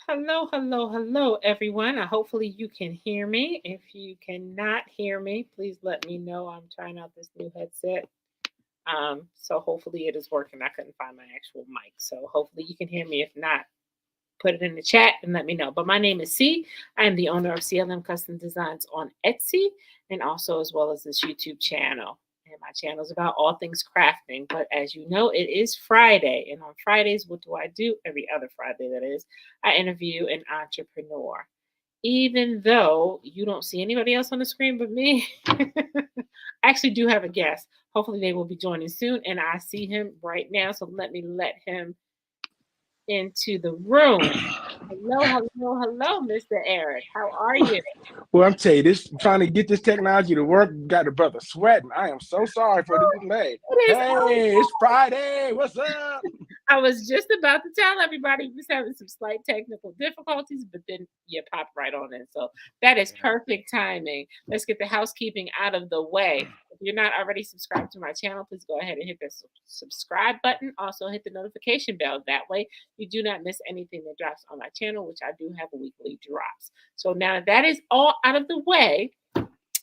Hello, hello, hello, everyone. Hopefully you can hear me. If you cannot hear me, please let me know. I'm trying out this new headset. So hopefully it is working. I couldn't find my actual mic. So hopefully you can hear me. If not, put it in the chat and let me know. But my name is C. I am the owner of CLM Custom Designs on Etsy and also as well as this YouTube channel. And my channel is about all things crafting. But as you know, it is Friday. And on Fridays, what do I do? Every other Friday, that is, I interview an entrepreneur. Even though you don't see anybody else on the screen but me, I actually do have a guest. Hopefully, they will be joining soon. And I see him right now. So let me let him into the room. Hello, hello, hello, Mr. Eric. How are you? Well, I'm telling you, this trying to get this technology to work got the brother sweating. I am so sorry for the delay. It is. Hey, it's Friday. What's up? I was just about to tell everybody we was having some slight technical difficulties, but then you popped right on in. So that is perfect timing. Let's get the housekeeping out of the way. If you're not already subscribed to my channel, please go ahead and hit the subscribe button. Also, hit the notification bell. That way, you do not miss anything that drops on my channel, which I do have weekly drops. So now that is all out of the way,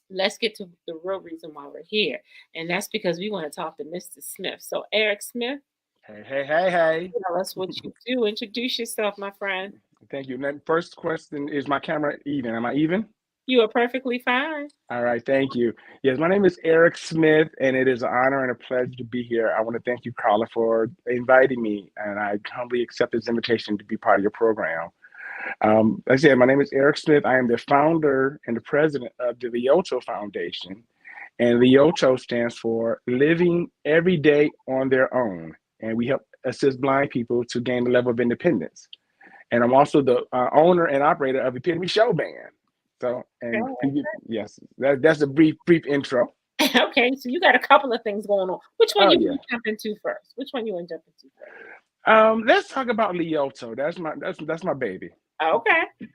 let's get to the real reason why we're here. And that's because we want to talk to Mr. Smith. So, Eric Smith, Hey, hey, hey, hey. tell us what you do. Introduce yourself, my friend. Thank you. Then first question is my camera even? Am I even? You are perfectly fine. All right, thank you. Yes, my name is Eric Smith, and it is an honor and a pleasure to be here. I want to thank you, Carla, for inviting me, and I humbly accept this invitation to be part of your program. Like I said, my name is Eric Smith. I am the founder and the president of the Leoto Foundation. And Leoto stands for Living Every Day on Their Own. And we help assist blind people to gain a level of independence. And I'm also the owner and operator of Epitome Show Band. So, and yes, that's a brief intro. Okay, so you got a couple of things going on. Which one Oh you yeah. want to jump into first? Which one you want to jump into first? Let's talk about Leoto. That's my baby. Okay,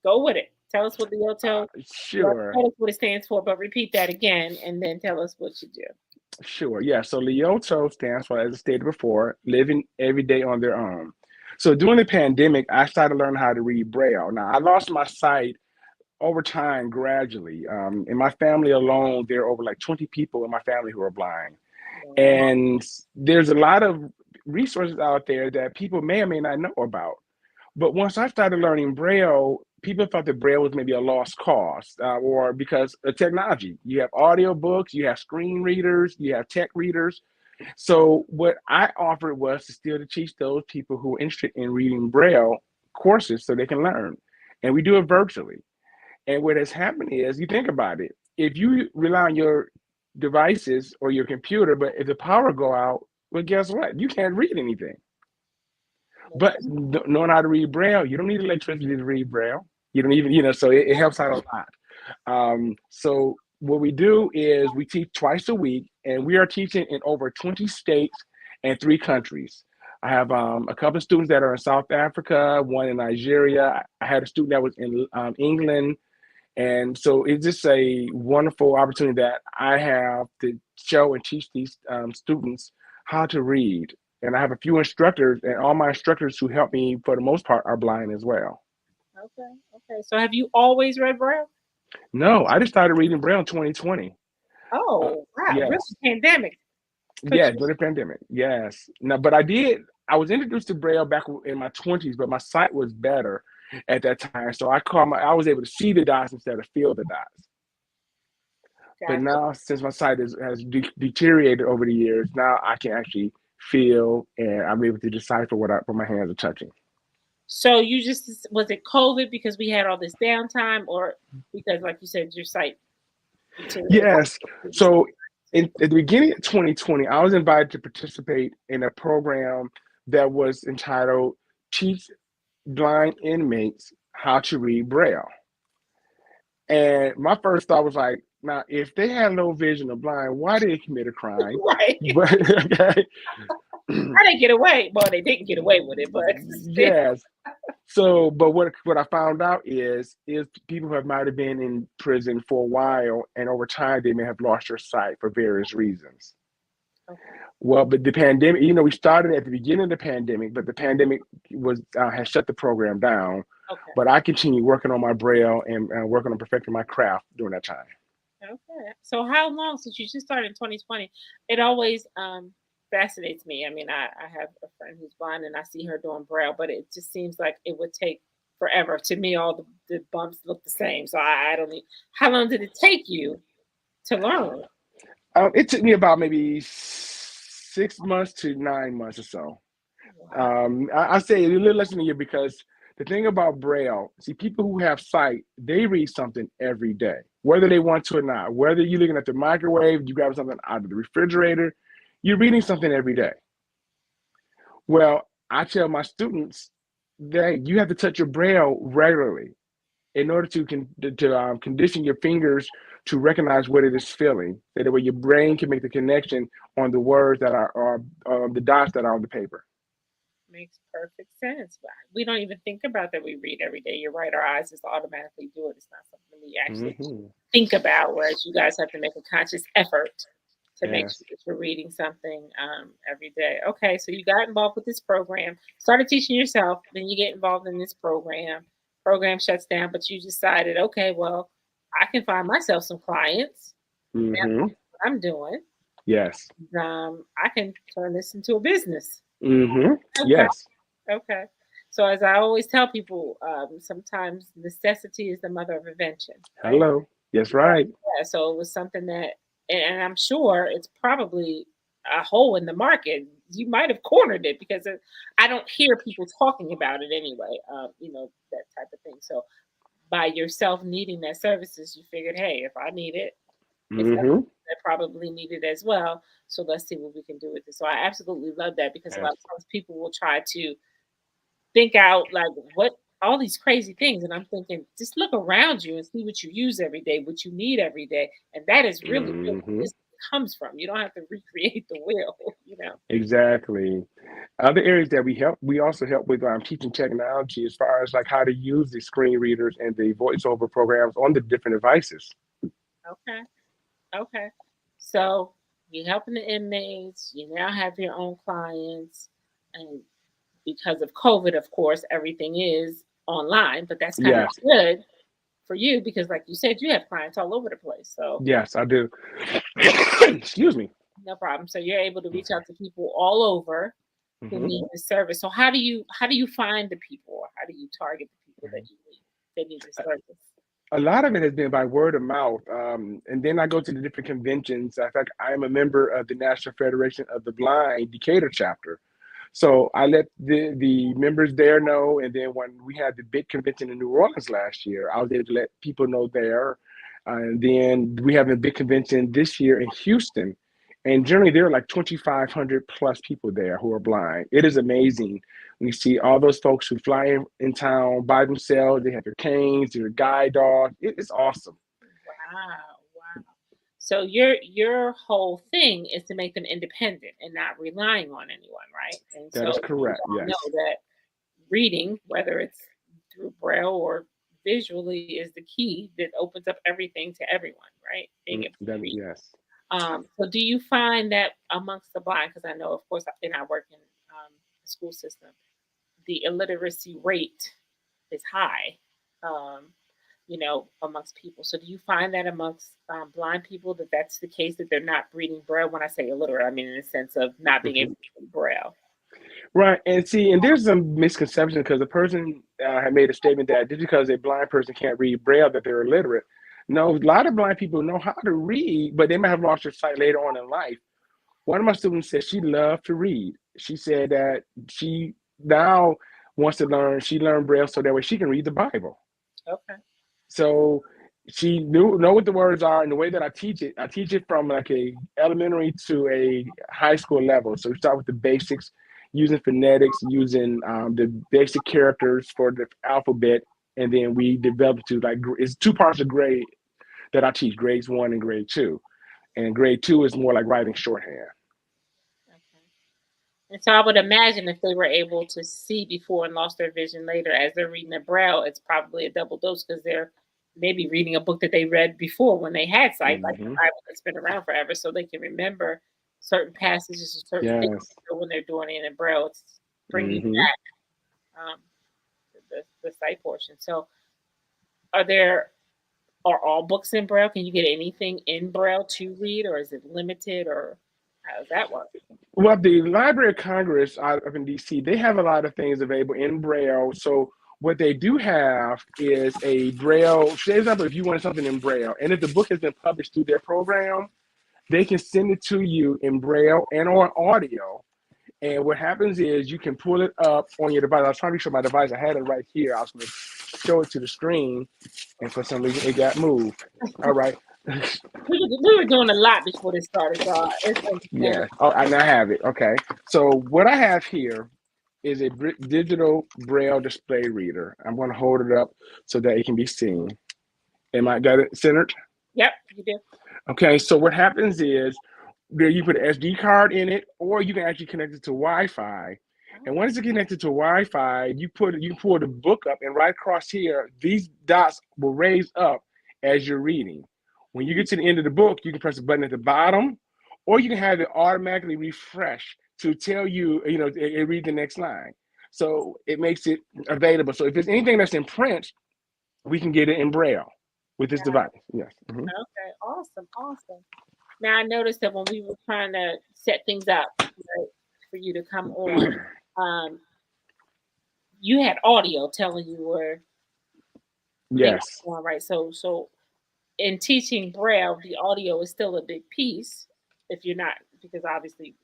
go with it. Tell us what the Yoto, well, Sure. tell us what it stands for, but repeat that again and then tell us what you do. Sure. Yeah. So Leoto stands for, as I stated before, living every day on their own. So during the pandemic, I started learning how to read Braille. Now, I lost my sight over time gradually. In my family alone, there are over like 20 people in my family who are blind. Wow. And there's a lot of resources out there that people may or may not know about. But once I started learning Braille, people thought that Braille was maybe a lost cause, or because of technology. You have audio books, you have screen readers, you have tech readers. So what I offered was to still to teach those people who are interested in reading Braille courses so they can learn. And we do it virtually. And what has happened is, you think about it, if you rely on your devices or your computer, but if the power go out, well, guess what? You can't read anything. But knowing how to read Braille, you don't need electricity to read Braille. You don't even, so it helps out a lot. So what we do is we teach twice a week, and we are teaching in over 20 states and 3 countries. I have a couple of students that are in South Africa, one in Nigeria. I had a student that was in England. And so it's just a wonderful opportunity that I have to show and teach these students how to read. And I have a few instructors, and all my instructors who help me for the most part are blind as well. Okay, okay. So have you always read Braille? No, I just started reading Braille in 2020. Uh, Oh, wow. Really? yes, Pandemic put yes, you. during the pandemic. Yes. No, but I was introduced to Braille back in my 20s, but my sight was better at that time. So I was able to see the dots instead of feel the dots. But Gotcha. now, since my sight has deteriorated over the years, now I can actually feel, and I'm able to decipher what my hands are touching. So you just was it COVID because we had all this downtime, or because, like you said, your site deteriorated? Yes. So at the beginning of 2020, I was invited to participate in a program that was entitled Teach Blind Inmates How to Read Braille. And my first thought was like, now, if they had low vision or blind, why did they commit a crime? Right. But okay. I didn't get away. Well, they didn't get away with it, but still. Yes. So, but what I found out is people who might have been in prison for a while, and over time they may have lost their sight for various reasons. Okay. Well, but the pandemic, we started at the beginning of the pandemic, but the pandemic was has shut the program down. Okay. But I continue working on my braille and working on perfecting my craft during that time. Okay. So how long since you just started in 2020? It always fascinates me. I mean, I have a friend who's blind and I see her doing braille, but it just seems like it would take forever. To me, all the bumps look the same. So I don't need, how long did it take you to learn? It took me about maybe 6 months to 9 months or so. Wow. I say a little less than a year because the thing about Braille, see, people who have sight, they read something every day, whether they want to or not. Whether you're looking at the microwave, you grab something out of the refrigerator, you're reading something every day. Well, I tell my students that you have to touch your Braille regularly in order to condition your fingers to recognize what it is feeling. So that way your brain can make the connection on the words that are the dots that are on the paper. Makes perfect sense. We don't even think about that we read every day. You're right. Our eyes just automatically do it. It's not something we actually Hmm. think about, whereas you guys have to make a conscious effort to make sure Yes. that you're reading something every day. Okay, so you got involved with this program, started teaching yourself, then you get involved in this program. Program shuts down, but you decided, okay, well, I can find myself some clients. Now Hmm. what I'm doing, Yes. I can turn this into a business. Hmm. Okay, Yes. okay. So as I always tell people, sometimes necessity is the mother of invention, right? Hello. Yes, right. Yeah, so it was something that, and I'm sure it's probably a hole in the market. You might have cornered it because I don't hear people talking about it anyway. That type of thing. So by yourself needing that services, you figured, hey, if I need it, it's other Hmm. people that probably need it as well. So let's see what we can do with it. So I absolutely love that because a lot Yes. of times people will try to think out like what all these crazy things, and I'm thinking just look around you and see what you use every day, what you need every day, and that is really where Hmm. this comes from. You don't have to recreate the wheel. you know Exactly. Other areas that we also help with teaching technology as far as like how to use the screen readers and the voiceover programs on the different devices. okay, okay. So you're helping the inmates, you now have your own clients, and because of COVID, of course, everything is online, but that's kind of Yes. good for you because like you said, you have clients all over the place. So Yes, I do. Excuse me. no problem. So you're able to reach out to people all over who Hmm. need the service. So how do you find the people, or how do you target the people that you need that need the service? A lot of it has been by word of mouth. And then I go to the different conventions. In fact, I am a member of the National Federation of the Blind Decatur chapter. So I let the members there know. And then when we had the big convention in New Orleans last year, I was able to let people know there. And then we have a big convention this year in Houston. And generally, there are like 2,500 plus people there who are blind. It is amazing. We see all those folks who fly in town by themselves. They have their canes, their guide dog. It's awesome. Wow, wow. So your whole thing is to make them independent and not relying on anyone, right? And That so is we correct. all Yes. know that reading, whether it's through braille or visually, is the key that opens up everything to everyone, right? Being able to read. Yes. So do you find that amongst the blind, because I know, of course, and I work in the school system, the illiteracy rate is high, um, amongst people. So do you find that amongst blind people that that's the case, that they're not reading Braille? When I say illiterate, I mean in the sense of not being able Mhm. to read Braille. Right. And see, and there's some misconception because the person had made a statement that just because a blind person can't read Braille, that they're illiterate. No, a lot of blind people know how to read, but they might have lost their sight later on in life. One of my students said she loved to read. She said that she now wants to learn, she learned Braille so that way she can read the Bible. Okay. So she know what the words are, and the way that I teach it from like a elementary to a high school level. So we start with the basics, using phonetics, using the basic characters for the alphabet, and then we develop to like it's two parts of grade that I teach, grades 1 and grade 2, and grade 2 is more like writing shorthand. Okay. And so I would imagine if they were able to see before and lost their vision later, as they're reading the Braille, it's probably a double dose because they're maybe reading a book that they read before when they had sight, like the Hmm. Bible that's been around forever, so they can remember. certain passages or certain things Yes. when they're doing it in Braille. It's bringing Hmm. back the sight portion. So, are there are all books in Braille? Can you get anything in Braille to read, or is it limited, or how does that work? Well, the Library of Congress out up in DC, they have a lot of things available in Braille. So what they do have is a Braille, for example, if you wanted something in Braille, and if the book has been published through their program, they can send it to you in Braille and on audio. And what happens is you can pull it up on your device. I was trying to show my device. I had it right here. I was going to show it to the screen, and for some reason it got moved. All right. We were doing a lot before this started, so it's Yeah. understandable. Oh, and I have it. Okay. So what I have here is a digital Braille display reader. I'm going to hold it up so that it can be seen. Am I got it centered? Yep, you do. Okay. So what happens is there you put an SD card in it, or you can actually connect it to Wi-Fi. And once it's connected to Wi-Fi, you pull the book up, and right across here, these dots will raise up as you're reading. When you get to the end of the book, you can press a button at the bottom, or you can have it automatically refresh to tell you, read the next line. So it makes it available. So if there's anything that's in print, we can get it in Braille with this device. Yes. Mm-hmm. Okay, awesome, awesome. Now I noticed that when we were trying to set things up, right, for you to come on, um, you had audio telling you where things Yes. are going, right? So in teaching Braille, the audio is still a big piece. If you're not, because obviously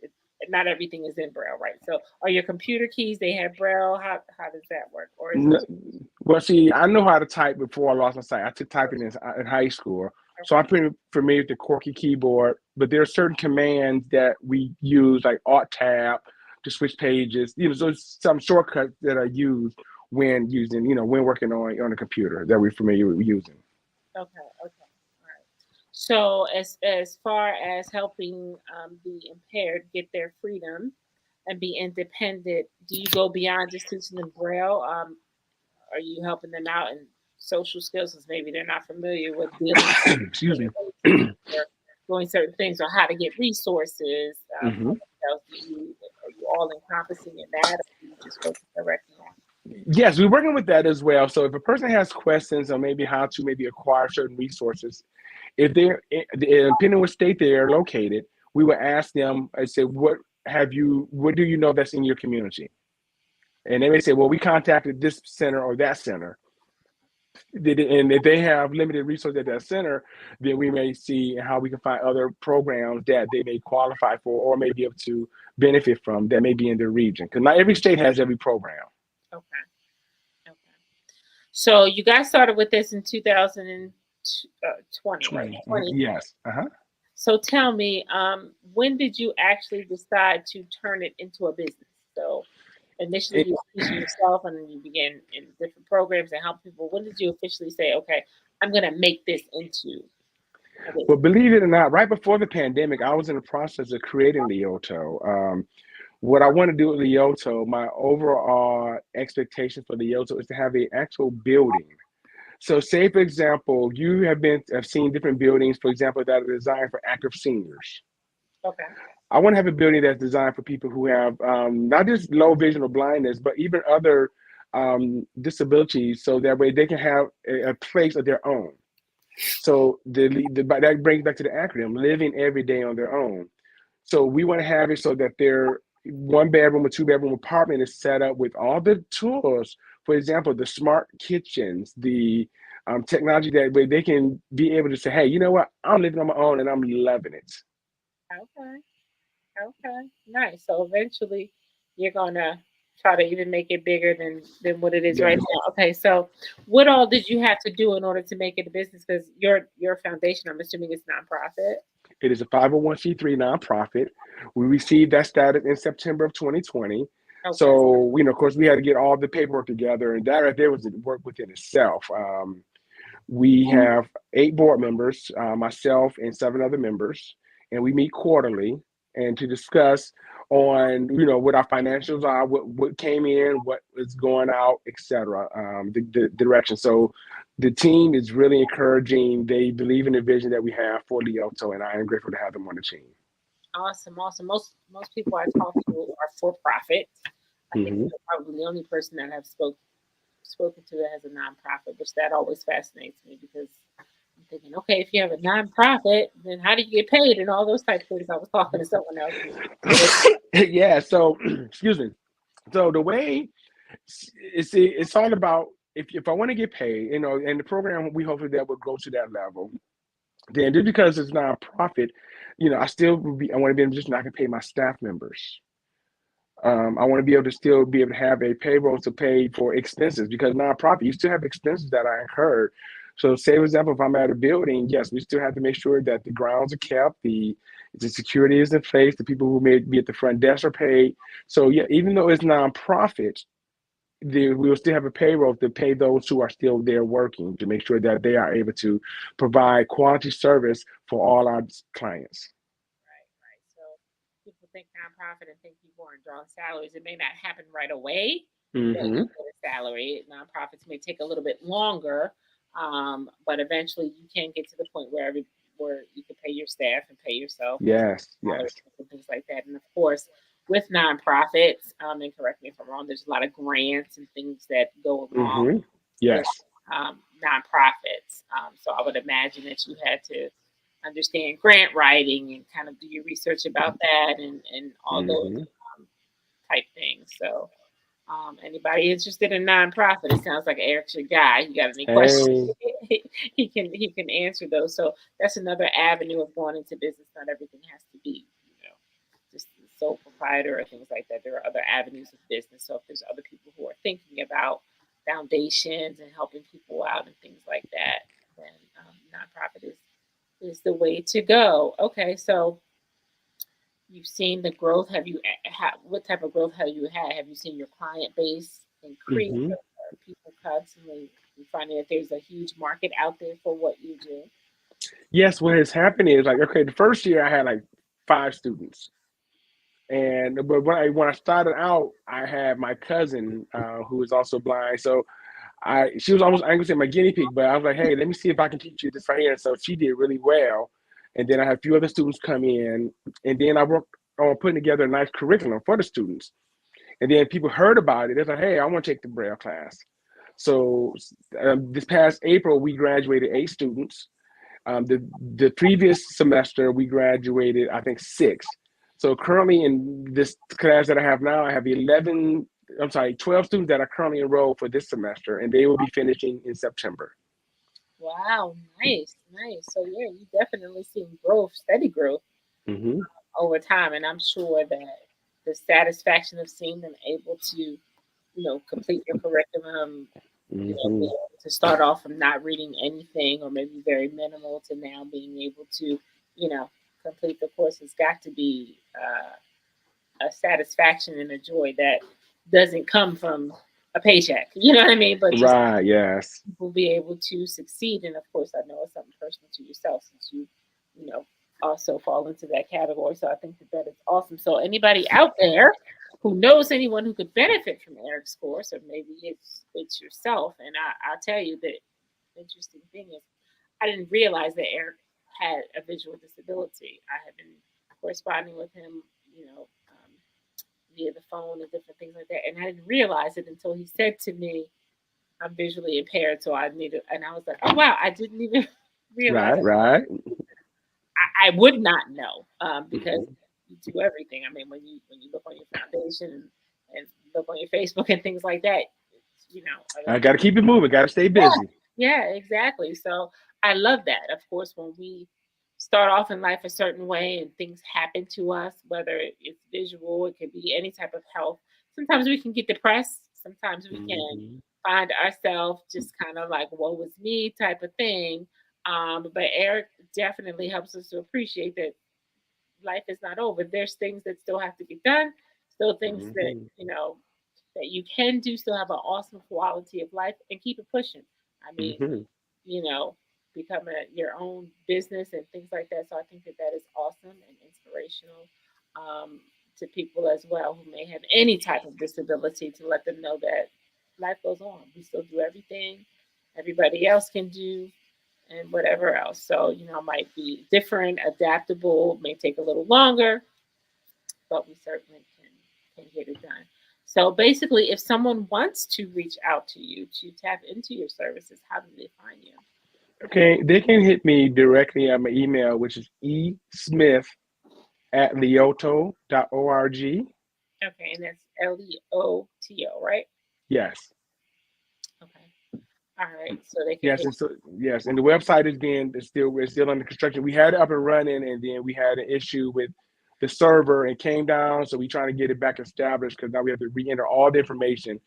not everything is in Braille, right? So are your computer keys they have Braille? How does that work, or is it N- Well, see, I know how to type before I lost my sight. I took typing in high school, so I'm okay? pretty familiar with the QWERTY keyboard. But there are certain commands that we use, like Alt Tab, to switch pages. So some shortcuts that are used when using, when working on a computer that we're familiar with using. Okay, okay, all right. So as far as helping the impaired get their freedom and be independent, do you go beyond just teaching them Braille? Are you helping them out in social skills since maybe they're not familiar with dealing Excuse with me. or doing certain things or how to get resources? Hmm. What else are you all encompassing in that, or do you just focus directly on? Yes, we're working with that as well. So if a person has questions on maybe how to maybe acquire certain resources, if they're depending on what state they're located, we will ask them. I say, what do you know that's in your community? And they may say, well, we contacted this center or that center. And if they have limited resources at that center, then we may see how we can find other programs that they may qualify for or may be able to benefit from that may be in their region. Because not every state has every program. Okay, okay. So you guys started with this in 2020, right? 20. 20. Yes. Uh-huh. So tell me, when did you actually decide to turn it into a business? So initially It, you were teaching yourself and then you began in different programs and help people. When did you officially say, okay, I'm going to make this into a well, business? believe it or not, right before the pandemic, I was in the process of creating Leoto. What I want to do with Leoto, my overall expectation for Leoto is to have an actual building. So, say for example, you have seen different buildings, for example, that are designed for active seniors. Okay. I want to have a building that's designed for people who have not just low vision or blindness, but even other disabilities, so that way they can have a place of their own. So that brings back to the acronym, living every day on their own. So we want to have it so that their one bedroom or two bedroom apartment is set up with all the tools. For example, the smart kitchens, the technology that way they can be able to say, hey, you know what? I'm living on my own and I'm loving it. Okay. Okay. Nice. So eventually you're going to try to even make it bigger than what it is right Yes. now. Okay. So what all did you have to do in order to make it a business? Because your foundation, I'm assuming it's nonprofit. It is a 501c3 nonprofit. We received that status in September of 2020. Okay. So, of course, we had to get all the paperwork together, and that right there was the work within itself. We have 8 board members, myself and 7 other members, and we meet quarterly and to discuss on what our financials are, what came in, what is going out, etc. The direction. So the team is really encouraging. They believe in the vision that we have for Leoto, and I am grateful to have them on the team. Awesome, awesome. Most people I talk to are for profit. I think Hmm. you're probably the only person that I've spoken to that has a nonprofit, which that always fascinates me because I'm thinking, okay, if you have a nonprofit, then how do you get paid and all those type of things. I was talking to someone else who was Yeah. So, excuse me. So the way it's all about if I want to get paid, and the program we hopefully that will go to that level. Then just because it's nonprofit, I still I want to be in a position I can pay my staff members. I want to be able to still be able to have a payroll to pay for expenses because nonprofit, you still have expenses that are incurred. So, say for example, if I'm at a building, yes, we still have to make sure that the grounds are kept, the security is in place, the people who may be at the front desk are paid. So, yeah, even though it's nonprofit, we will still have a payroll to pay those who are still there working to make sure that they are able to provide quality service for all our clients. right, right. So people think nonprofit and think people aren't drawing salaries. It may not happen right away that you Hmm. get a salary. Nonprofits may take a little bit longer, but eventually you can get to the point where you can pay your staff and pay yourself and Yes, yes. salaries and things like that. And of course, with nonprofits, and correct me if I'm wrong, there's a lot of grants and things that go along Hmm. with Yes. nonprofits. So I would imagine that you had to understand grant writing and kind of do your research about that and all those Hmm. um, type things. So anybody interested in nonprofit, it sounds like Eric's your guy. You got any questions? Hey. he can answer those. So that's another avenue of going into business. Not everything has to be, just the sole proprietor or things like that. There are other avenues of business. So if there's other people who are thinking about foundations and helping people out and things like that, then nonprofit is the way to go. Okay, so you've seen the growth. What type of growth have you had? Have you seen your client base increase, Hmm. or people constantly you finding that there's a huge market out there for what you do? Yes, what has happened is like, okay, the first year I had like 5 students. But when I started out, I had my cousin who is also blind. So she was almost, I ain't gonna say my guinea pig, but I was like, hey, let me see if I can teach you this right here. And so she did really well. And then I had a few other students come in, and then I worked on putting together a nice curriculum for the students. And then people heard about it. They're like, hey, I want to take the Braille class. So this past April, we graduated 8 students. The previous semester, we graduated, I think, 6. So currently in this class that I have now, I have 12 students that are currently enrolled for this semester, and they will be finishing in September. Wow, nice, nice. So yeah, you definitely seen growth, steady growth Hmm. over time, and I'm sure that the satisfaction of seeing them able to, complete your curriculum, be Hmm. able to start off from not reading anything or maybe very minimal to now being able to, you know, complete the course has got to be a satisfaction and a joy that doesn't come from a paycheck. You know what I mean? But just Right, yes. will be able to succeed. And of course, I know it's something personal to yourself since you know, also fall into that category. So I think that that is awesome. So anybody out there who knows anyone who could benefit from Eric's course, or maybe it's yourself. And I'll tell you that the interesting thing is I didn't realize that Eric had a visual disability. I had been corresponding with him, via the phone and different things like that, and I didn't realize it until he said to me, I'm visually impaired, so I need it. And I was like, oh wow, I didn't even realize. Right, right. I would not know because Hmm. you do everything. I mean, when you look on your foundation and look on your Facebook and things like that, other I got people. to keep it moving. Got to stay Yeah, busy. yeah, exactly. So I love that. Of course, when we start off in life a certain way and things happen to us, whether it's visual, it could be any type of health. Sometimes we can get depressed. Sometimes we can Hmm. find ourselves just kind of like woe is me type of thing. But Eric definitely helps us to appreciate that life is not over. There's things that still have to get done, still things that Hmm. that you can do, still have an awesome quality of life, and keep it pushing. I mean, Hmm. you know, become your own business and things like that. So I think that that is awesome and inspirational to people as well who may have any type of disability to let them know that life goes on. We still do everything everybody else can do, and whatever else. So, might be different, adaptable, may take a little longer, but we certainly can get it done. So basically, if someone wants to reach out to you to tap into your services, how do they find you? Okay, they can hit me directly at my email, which is esmith@leoto.org. Okay, and that's Leoto, right? Yes. Okay. All right. So they can Yes, hit. and so yes, and the website is being is still we're still under construction. We had it up and running, and then we had an issue with the server and came down. So we trying to get it back established because now we have to re-enter all the information.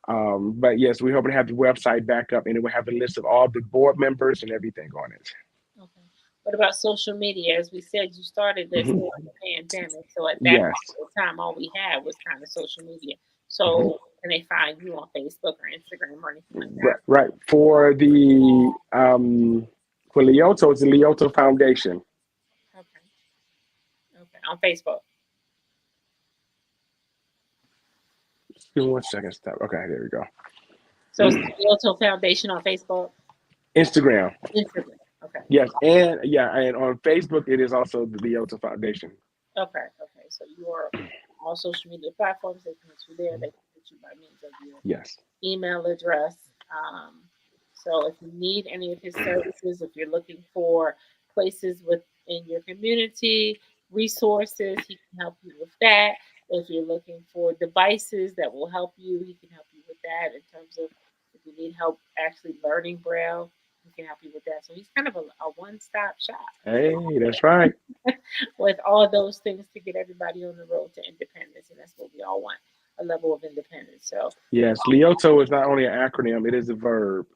But yes, we're hoping to have the website back up, and it will have a list of all the board members and everything on it. Okay. What about social media? As we said, you started this Hmm. during the pandemic. So at that Yes, point in time, all we had was kind of social media. hmm, So can they find you on Facebook or Instagram or anything like right, that? right. For Leoto, it's the Leoto Foundation. Okay. Okay. On Facebook. Give me 1 second. Stop. Okay, there we go. So it's the Leoto Foundation on Facebook, Instagram. Instagram. Okay. Yes, and yeah, and on Facebook it is also the Leoto Foundation. Okay. Okay. So you are on all social media platforms. They can reach you there. They can reach you by means of your Yes. email address. So if you need any of his services, if you're looking for places within your community, resources, he can help you with that. If you're looking for devices that will help you, he can help you with that in terms of if you need help actually learning Braille, he can help you with that. So he's kind of a one-stop shop Hey, that's right. with all those things to get everybody on the road to independence. And that's what we all want, a level of independence. So Yes, Leoto is not only an acronym, it is a verb.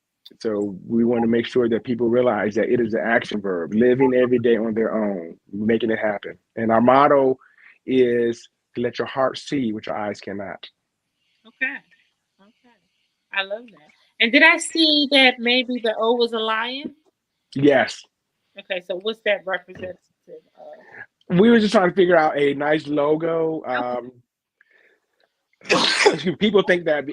So we want to make sure that people realize that it is an action verb, living every day on their own, making it happen. And our motto is to let your heart see what your eyes cannot. okay. Okay. I love that. And did I see that maybe the O was a lion? Yes. Okay, so what's that representative of? We were just trying to figure out a nice logo. Okay. People think that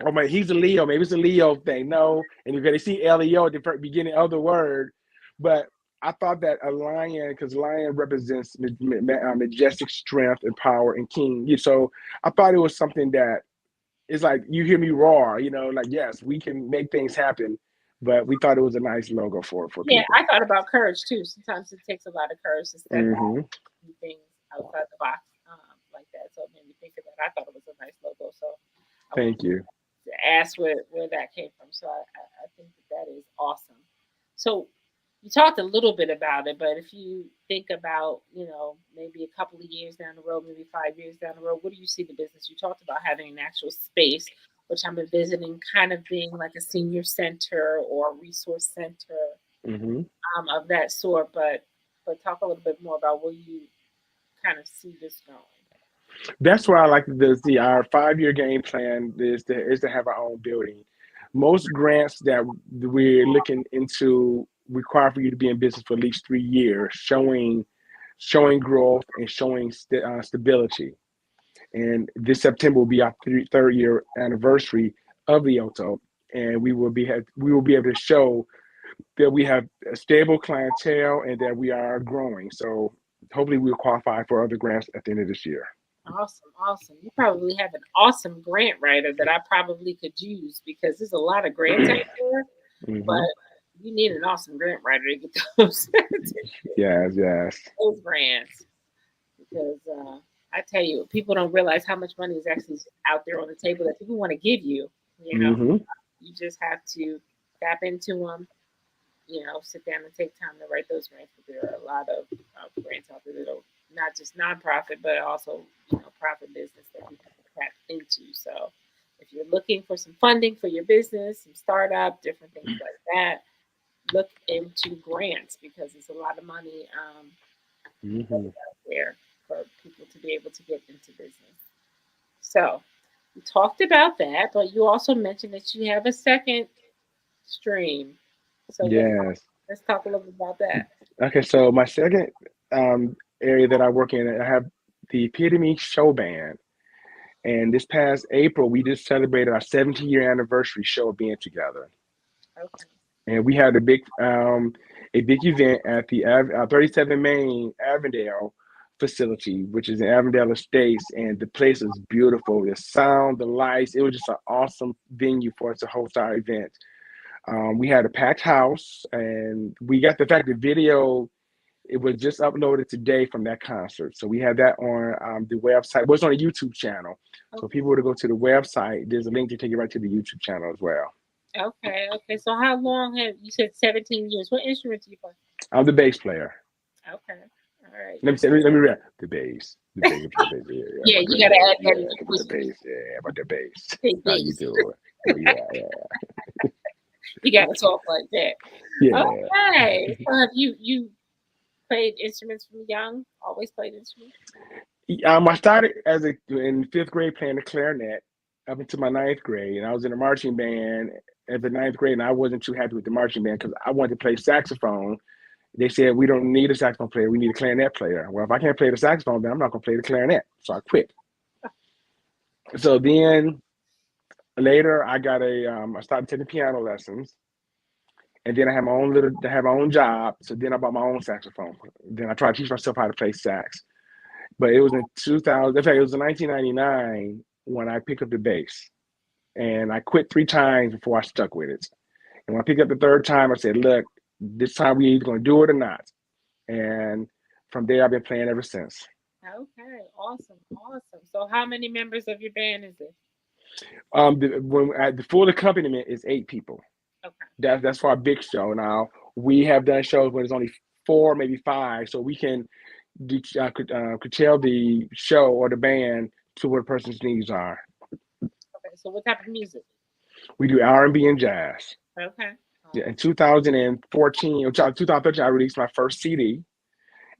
oh my, he's a Leo. Maybe it's a Leo thing. No, and you're gonna see Leo at the beginning of the word, but I thought that a lion, because lion represents majestic strength and power and king. So I thought it was something that is like you hear me roar. Like yes, we can make things happen. But we thought it was a nice logo for Yeah, people. I thought about courage too. Sometimes it takes a lot of courage to step out Hmm. and do things outside the box like that. So it made me think of that. I thought it was a nice logo. So I wanted Thank you. to ask where that came from. So I think that is awesome. So you talked a little bit about it, but if you think about, maybe a couple of years down the road, maybe 5 years down the road, what do you see the business? You talked about having an actual space, which I'm envisioning kind of being like a senior center or a resource center Hmm. of that sort. But talk a little bit more about where you kind of see this going. That's where I like to see our 5-year game plan is to have our own building. Most grants that we're looking into require for you to be in business for at least 3 years, showing growth and showing stability. And this September will be our third year anniversary of the Oto, and we will be able to show that we have a stable clientele and that we are growing. So hopefully we'll qualify for other grants at the end of this year. Awesome, awesome. You probably have an awesome grant writer that I probably could use because there's a lot of grants out there, but Hmm. you need an awesome grant writer to get those, to get Yes, yes. those grants because I tell you, people don't realize how much money is actually out there on the table that people want to give you. You know, Hmm. you just have to tap into them. Sit down and take time to write those grants. But there are a lot of grants out there that are not just nonprofit, but also profit business that people can tap into. So if you're looking for some funding for your business, some startup, different things like that, look into grants because it's a lot of money that Hmm. is out there for people to be able to get into business. So we talked about that, but you also mentioned that you have a second stream. So Yes. let's talk a little bit about that. Okay, so my second area that I work in, I have the Epitome Show Band. And this past April, we just celebrated our 17-year anniversary show of being together. Okay. and we had a big event at the 37 Main Avondale facility, which is in Avondale Estates, and the place was beautiful. The sound, the lights, it was just an awesome venue for us to host our event. We had a packed house, and we got the fact the video. It was just uploaded today from that concert, so we have that on the website. Well, it's on a YouTube channel, so if Okay. people were to go to the website, there's a link to take you right to the YouTube channel as well. Okay. Okay. So how long have you said 17 years? What instrument do you play? I'm the bass player. Okay. All right. Let me say, let me read the bass, the bass, the bass. Yeah, yeah, Yeah, about you the gotta bass. add that Yeah, in your about the question. bass. Yeah, about the bass. Say How you bass. doing? Oh yeah, yeah, You gotta talk like that. yeah. Okay. So have you played instruments from young? Always played instruments? I started as a in fifth grade playing the clarinet up until my ninth grade, and I was in a marching band at the ninth grade, and I wasn't too happy with the marching band because I wanted to play saxophone. They said we don't need a saxophone player, we need a clarinet player. Well, if I can't play the saxophone, then I'm not going to play the clarinet, so I quit. So then later, I started taking piano lessons, and then I had my own job. So then I bought my own saxophone. Then I tried to teach myself how to play sax. But it was in 2000. In fact, it was in 1999 when I picked up the bass, and I quit three times before I stuck with it. And when I picked up the third time, I said, "Look, this time we either going to do it or not." And from there, I've been playing ever since. Okay. Awesome. Awesome. So how many members of your band is it? The full accompaniment is 8 people. Okay. That's for our big show. Now we have done shows where there's only four, maybe five, so we can could tell the show or the band to what a person's needs are. Okay. So what type of music? We do R&B and jazz. Okay. Yeah, in 2014 or 2013, I released my first CD,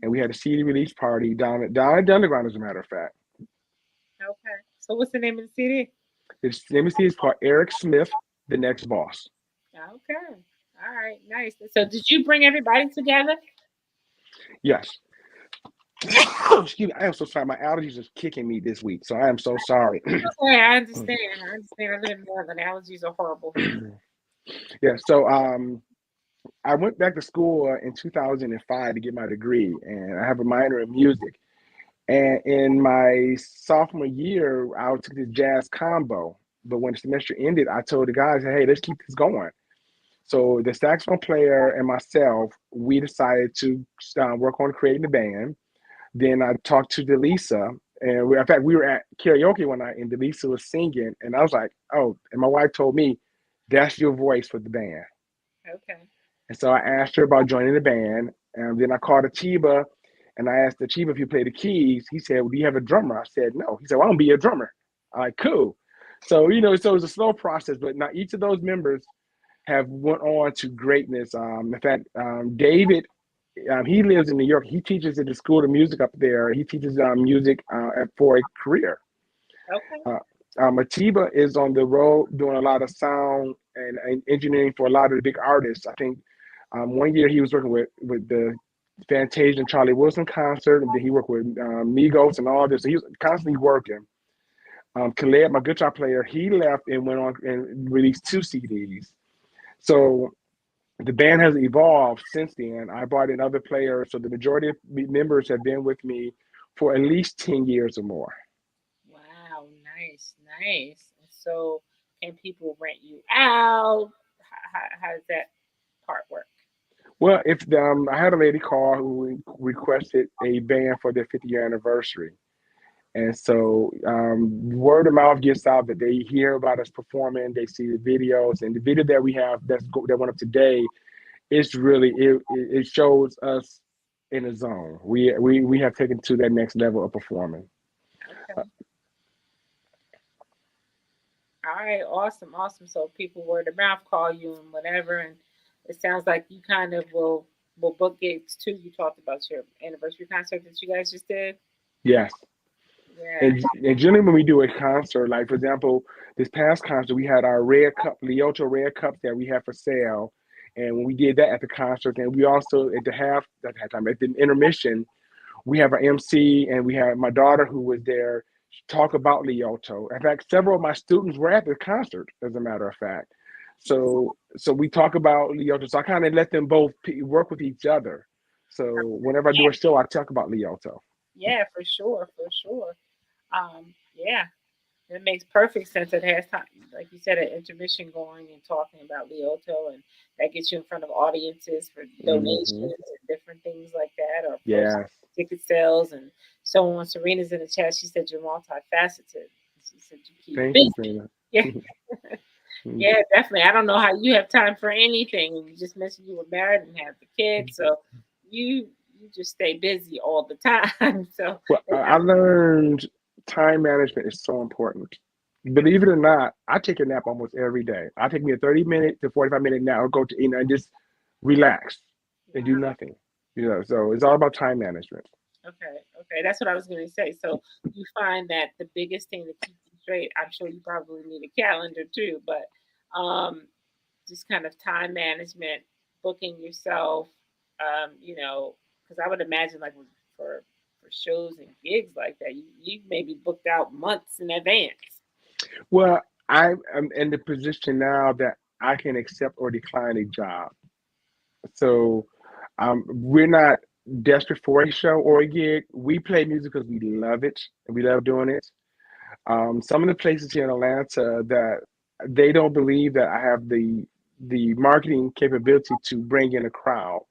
and we had a CD release party down at the Underground, as a matter of fact. Okay. So what's the name of the CD? The name of the CD is called Eric Smith, the Next Boss. Okay. All right. Nice. So did you bring everybody together? Yes. Excuse me. I am so sorry. My allergies are kicking me this week, so I am so sorry. Okay, I understand. I understand. I live in Maryland. Allergies are horrible here. Yeah. So I went back to school in 2005 to get my degree, and I have a minor in music. And in my sophomore year, I took this jazz combo. But when the semester ended, I told the guys, "Hey, let's keep this going." So the saxophone player and myself, we decided to work on creating the band. Then I talked to Delisa, and in fact, we were at karaoke one night, and Delisa was singing, and I was like, "Oh!" And my wife told me, "That's your voice for the band." Okay. And so I asked her about joining the band, and then I called Atiba, and I asked Atiba if he played the keys. He said, "Well, do you have a drummer?" I said, "No." He said, "Well, I'm gonna be a drummer." I'm like, "Cool." So so it was a slow process, but now each of those members have went on to greatness. In fact, David, he lives in New York. He teaches at the School of Music up there. He teaches music for a career. Okay. Uh, Atiba is on the road doing a lot of sound and engineering for a lot of the big artists. I think one year he was working with the Fantasia and Charlie Wilson concert, and then he worked with Migos and all this. So he was constantly working. Khaled, my guitar player, he left and went on and released two CDs. So the band has evolved since then. I brought in other players, so the majority of members have been with me for at least 10 years or more. Wow. Nice. Nice. And so, can people rent you out? How does that part work? Well, if I had a lady call who requested a band for their 50-year anniversary, and so word of mouth gets out that they hear about us performing, they see the videos, and the video that we have that went up today, it's really it shows us in a zone. We have taken to that next level of performing. Okay. All right. Awesome. Awesome. So people word of mouth call you and whatever, and it sounds like you kind of will book gigs too. You talked about your anniversary concert that you guys just did. Yes. Yeah. And generally, when we do a concert, like for example, this past concert, we had our red cup, Leoto red cups that we had for sale. And when we did that at the concert, and we also at the halftime, at the intermission, we have our MC and we have my daughter who was there talk about Leoto. In fact, several of my students were at the concert, as a matter of fact. So we talk about Leoto. So I kind of let them both work with each other. So whenever I do a show, I talk about Leoto. Yeah, for sure, for sure. Yeah, it makes perfect sense. It has time, like you said, an intermission going and talking about Leoto, and that gets you in front of audiences for donations Hmm. and different things like that, or post Yes. ticket sales and so on. Serena's in the chat. She said you're multifaceted. She said you keep Thank you, busy. Trina. Yeah, yeah, definitely. I don't know how you have time for anything. You just mentioned you were married and have the kids, so you you just stay busy all the time. So Well, it's I learned time management is so important. Believe it or not, I take a nap almost every day. I take me a 30-minute to 45-minute nap. I'll go to, and just relax and do wow. nothing. So it's all about time management. Okay, okay, that's what I was going to say. So you find that the biggest thing to keep you straight, I'm sure you probably need a calendar too, but um, just kind of time management, booking yourself, because I would imagine like for for shows and gigs like that, you may be booked out months in advance. Well, I am in the position now that I can accept or decline a job. So we're not desperate for a show or a gig. We play music because we love it and we love doing it. Some of the places here in Atlanta that they don't believe that I have the marketing capability to bring in a crowd.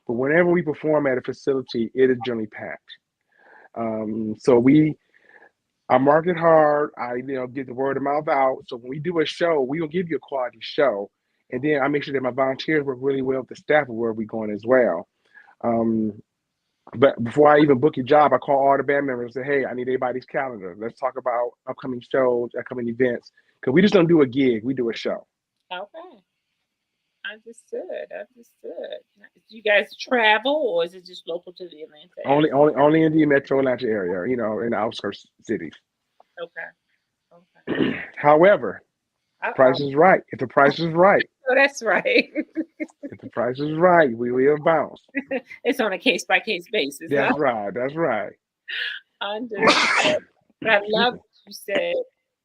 But whenever we perform at a facility, it is generally packed. So I market hard. I get the word of mouth out. So when we do a show, we will give you a quality show, and then I make sure that my volunteers work really well with the staff of where we're going as well. Um, but before I even book your job, I call all the band members and say, "Hey, I need everybody's calendar. Let's talk about upcoming shows, upcoming events, because we just don't do a gig; we do a show. Okay, understood, understood. Now, do you guys travel, or is it just local to the Atlanta area? Only in the Metro Atlanta area, in the outskirts cities. Okay, okay. However, Uh-oh. price is right. If the price is right, Oh, that's right. if the price is right, we will bounce. It's on a case by case basis, huh? That's right. That's right. Understood. But I love that you said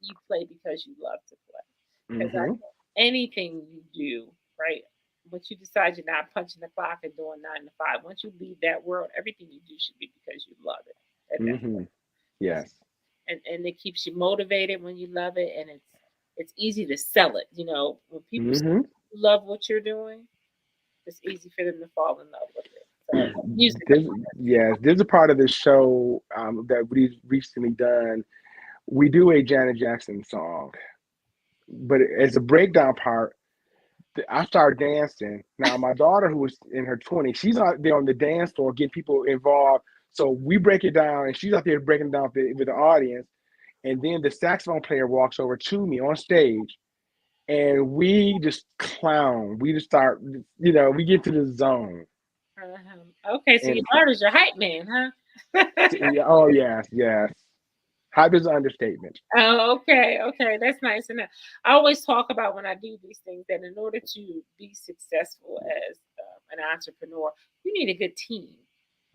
you play because you love to play. Because I Hmm. think anything you do, right? Once you decide you're not punching the clock and doing 9 to 5, once you leave that world, everything you do should be because you love it at that Hmm. point. It's, Yes. and it keeps you motivated when you love it, and it's easy to sell it. You know, when people Hmm. love what you're doing, it's easy for them to fall in love with it. So music, of This, yes, there's a part of this show that we've recently done. We do a Janet Jackson song, but as a breakdown part, I started dancing. Now my daughter, who was in her 20s, she's out there on the dance floor getting people involved. So we break it down, and she's out there breaking it down with the audience. And then the saxophone player walks over to me on stage, and we just clown. We just start, we get to the zone. Okay, so your And daughter's your hype man, huh? yeah, oh yes, yes. Hype is an understatement. Oh, okay, okay, that's nice. And I always talk about when I do these things that in order to be successful as an entrepreneur, you need a good team.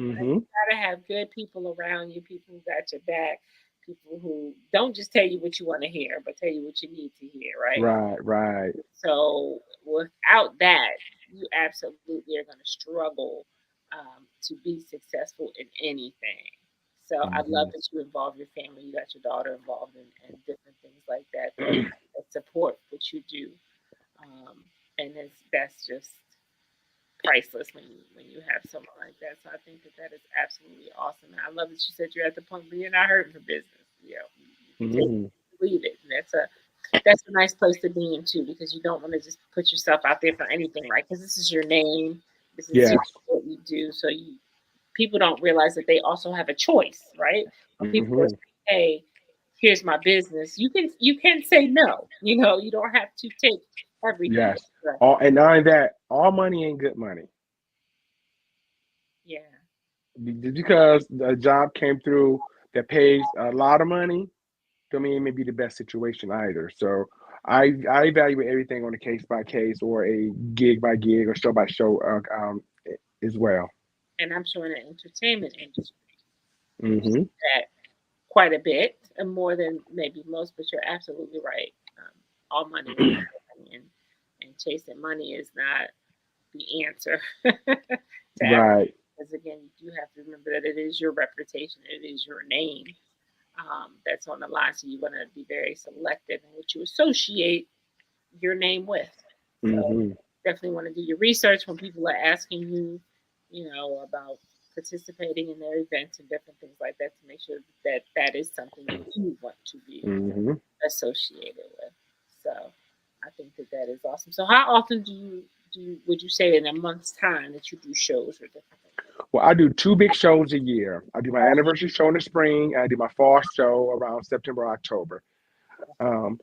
Right? Hmm. You gotta have good people around you, people who got your back, people who don't just tell you what you want to hear, but tell you what you need to hear, right? Right, right. So without that, you absolutely are going to struggle to be successful in anything. So I love Hmm. that you involve your family. You got your daughter involved in different things like that that support what you do, um, and that's just priceless when you have someone like that. So I think that that is absolutely awesome. And I love that you said you're at the point where you're not hurting for business. You can take it, Hmm. leave it, and that's a nice place to be in too, because you don't want to just put yourself out there for anything, right? Because this is your name, this is Yes. what you do. So people don't realize that they also have a choice, right? When people are Hmm. saying, "Hey, here's my business," you can say no. You don't have to take everything. Yes. And not only that, all money ain't good money. Yeah, Just because a job came through that pays a lot of money, don't mean it may be the best situation either. So I evaluate everything on a case by case or a gig by gig or show by show as well. and I'm sure in the entertainment industry, you see Hmm. that quite a bit, and more than maybe most. But you're absolutely right. All money is not good money, and chasing money is not the answer to everything. Right. Because again, you do have to remember that it is your reputation, it is your name that's on the line. So you want to be very selective in what you associate your name with. So Hmm. definitely want to do your research when people are asking you, about participating in their events and different things like that to make sure that that is something that you want to be Hmm. associated with. So I think that that is awesome. So how often would you say in a month's time that you do shows or different things like Well, I do two big shows a year. I do my anniversary show in the spring, and I do my fall show around September, October. Um,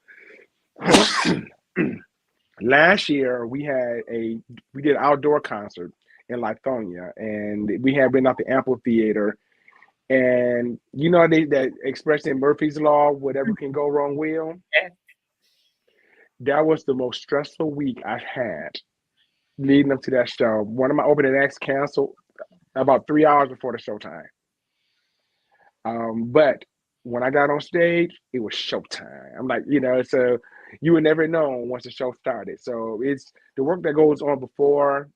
Last year we did an outdoor concert in Lithonia, and we had been out the amphitheater. And they that expression Murphy's Law, whatever can go wrong will. that? That was the most stressful week I've had leading up to that show. One of my opening acts canceled about 3 hours before the showtime. But when I got on stage, it was showtime. I'm like, so you would never know once the show started. So it's the work that goes on before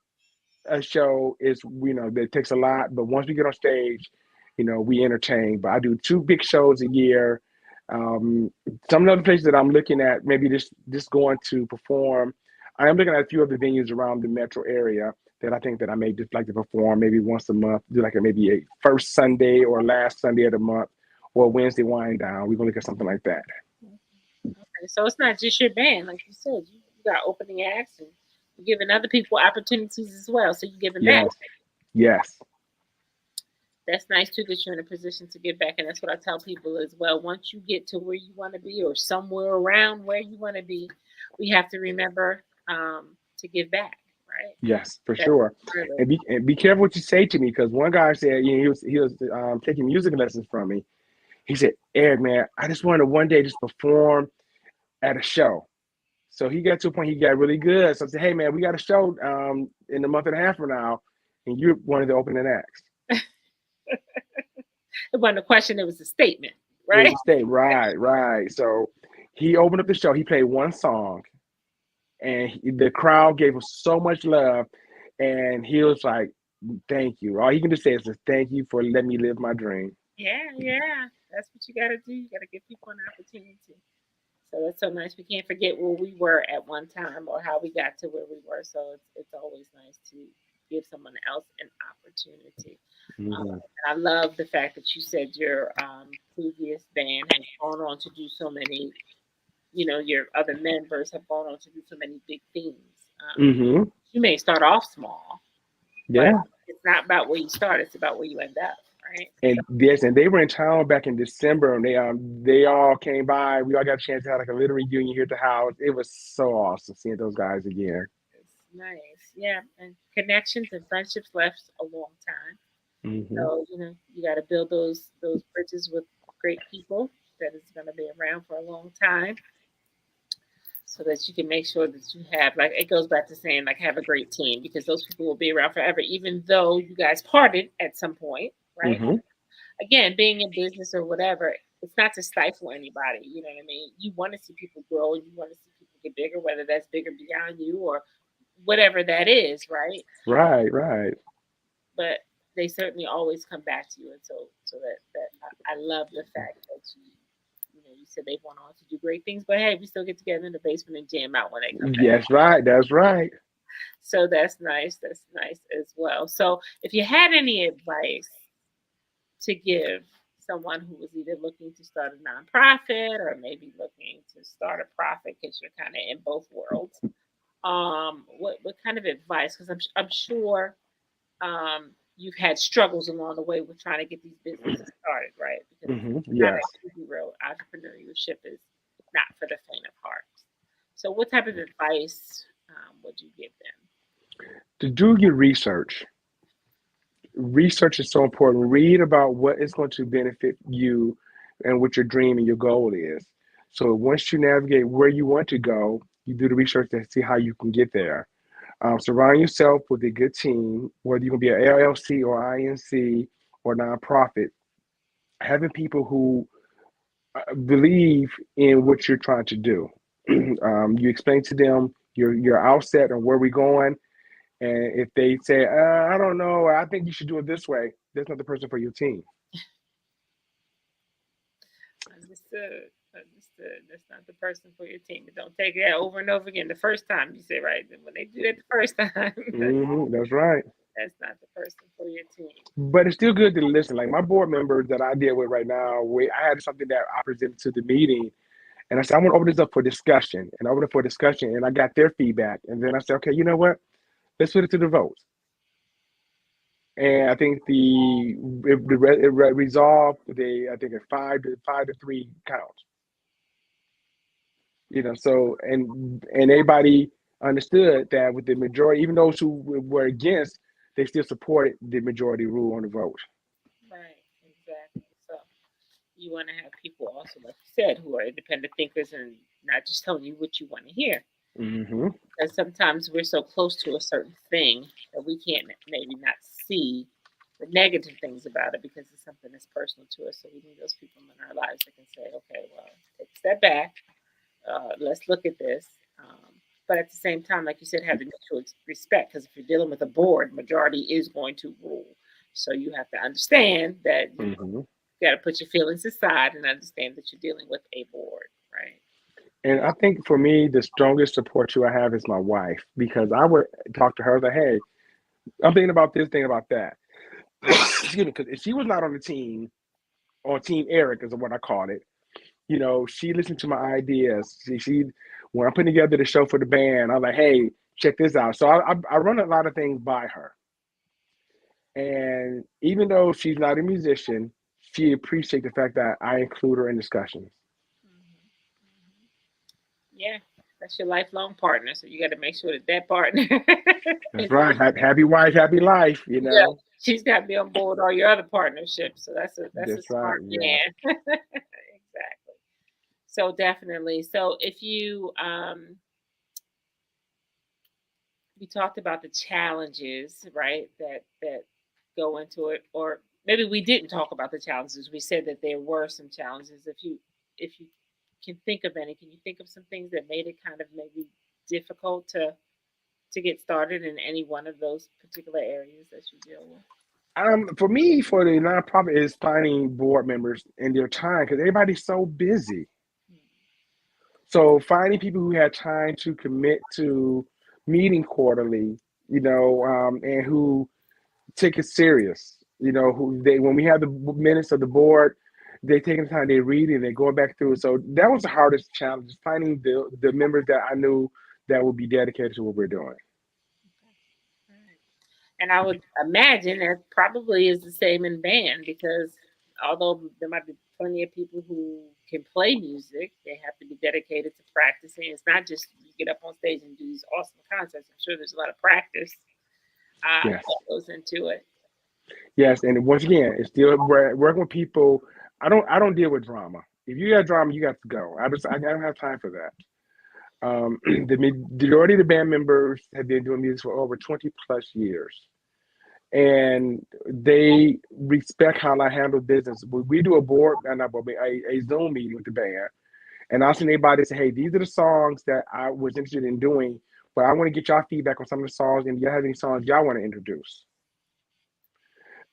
a show is, that takes a lot. But once we get on stage, we entertain. But I do two big shows a year. Some of the other places that I'm looking at, maybe just going to perform. I am looking at a few other venues around the metro area that I think that I may just like to perform maybe once a month, do like maybe a first Sunday or last Sunday of the month or Wednesday wind down. We're gonna look at something like that. Okay, so it's not just your band, like you said. You got opening acts and you're giving other people opportunities as well. So you're giving back. Yes, yes, That's nice too that you're in a position to give back, and that's what I tell people as well. Once you get to where you want to be, or somewhere around where you want to be, we have to remember to give back, right? yes, for That's sure. part of. And be careful what you say to me because one guy said, he was taking music lessons from me. He said, Eric, man, I just wanted to one day just perform at a show. So he got to a point he got really good. So I said, hey man, we got a show in a month and a half from now, and you're one of the opening acts. It wasn't a question; it was a statement, It right? was a state, right, right. So he opened up the show. He played one song, and the crowd gave us so much love, and he was like, "Thank you." All he can just say is, "Thank you for letting me live my dream." Yeah, yeah. That's what you got to do. You got to give people an opportunity. So that's so nice. We can't forget where we were at one time or how we got to where we were. So it's always nice to give someone else an opportunity. Hmm. And I love the fact that you said your previous band has gone on to do so many, your other members have gone on to do so many big things. Hmm. You may start off small, but Yeah. it's not about where you start, it's about where you end up, right? So, And yes, and they were in town back in December, and they all came by. We all got a chance to have like a little reunion here at the house. It was so awesome seeing those guys again. it's nice. Yeah. And connections and friendships last a long time. Hmm. So, you got to build those bridges with great people that is going to be around for a long time so that you can make sure that you have, like, it goes back to saying, like, have a great team because those people will be around forever, even though you guys parted at some point, right? Hmm. Again, being in business or whatever, it's not to stifle anybody. You know what I mean? You want to see people grow and you want to see people get bigger, whether that's bigger beyond you or whatever that is, right? Right, right. But they certainly always come back to you, and so I love the fact that you said they went on to do great things, but hey, we still get together in the basement and jam out when they come back. Yes, right. That's right. So that's nice. That's nice as well. So if you had any advice to give someone who was either looking to start a nonprofit or maybe looking to start a profit because you're kind of in both worlds, what kind of advice? Because I'm sure you've had struggles along the way with trying to get these businesses started, right? Because Hmm. it's not Yes. an easy road. Entrepreneurship is not for the faint of heart. So, what type of advice would you give them? To do your research. Research is so important. Read about what is going to benefit you and what your dream and your goal is. So once you navigate where you want to go, you do the research to see how you can get there. Surround yourself with a good team, whether you can be an LLC or INC or nonprofit. Having people who believe in what you're trying to do. You explain to them You're outset on where we're going. And if they say, I don't know, I think you should do it this way, that's not the person for your team. Understood. Understood. That's not the person for your team. But don't take that over and over again. The first time you say right, then when they do that the first time, That's right. that's not the person for your team. But it's still good to listen. Like my board members that I deal with right now, I had something that I presented to the meeting, and I said I want to open this up for discussion, and I opened it for discussion, and I got their feedback, and then I said, okay, you know what? Let's put it to the vote. And I think it resolved I think a 5-3 count. So and everybody understood that with the majority, even those who were against, they still supported the majority rule on the vote. Right. Exactly. So you want to have people also, like you said, who are independent thinkers and not just telling you what you want to hear. Hmm. Because sometimes we're so close to a certain thing that we can't maybe not see the negative things about it because it's something that's personal to us. So we need those people in our lives that can say, okay, well, take a step back. Let's look at this. But at the same time, like you said, have the mutual respect because if you're dealing with a board, majority is going to rule. So you have to understand that you Hmm. got to put your feelings aside and understand that you're dealing with a board, right? And I think for me, the strongest support you I have is my wife because I would talk to her like, hey, I'm thinking about this, thinking about that. Excuse me, because if she was not on the team, or Team Eric is what I call it, she listened to my ideas. She when I'm putting together the show for the band, I'm like, hey, check this out. So I run a lot of things by her. And even though she's not a musician, she appreciates the fact that I include her in discussions. Hmm. Hmm. Yeah, that's your lifelong partner. So you got to make sure that that partner That's is, right. Happy wife, happy life, yeah, she's got to be on board with all your other partnerships. So that's a That's right. smart Yeah. man. Exactly. So definitely. So if you we talked about the challenges, right? That go into it, or maybe we didn't talk about the challenges. We said that there were some challenges. If you can think of any, can you think of some things that made it kind of maybe difficult to get started in any one of those particular areas that you deal with? For me, for the nonprofit, is finding board members in their time because everybody's so busy. Hmm. So finding people who had time to commit to meeting quarterly, and who take it serious. Who they when we have the minutes of the board, they taking the time, they read it, and they go back through it. So that was the hardest challenge, is finding the members that I knew that would be dedicated to what we're doing. Okay. All right. And I would imagine that probably is the same in band because although there might be plenty of people who can play music, they have to be dedicated to practicing. It's not just you get up on stage and do these awesome concerts. I'm sure there's a lot of practice that Yes, goes into it. yes, and once again, it's still working with people. I don't deal with drama. If you got drama, you got to go. I don't have time for that. The majority of the band members have been doing music for over 20 plus years, and they respect how I handle business. When we do a board and a Zoom meeting with the band, and I'll send everybody say, "Hey, these are the songs that I was interested in doing, but I want to get y'all feedback on some of the songs, and y'all have any songs y'all want to introduce."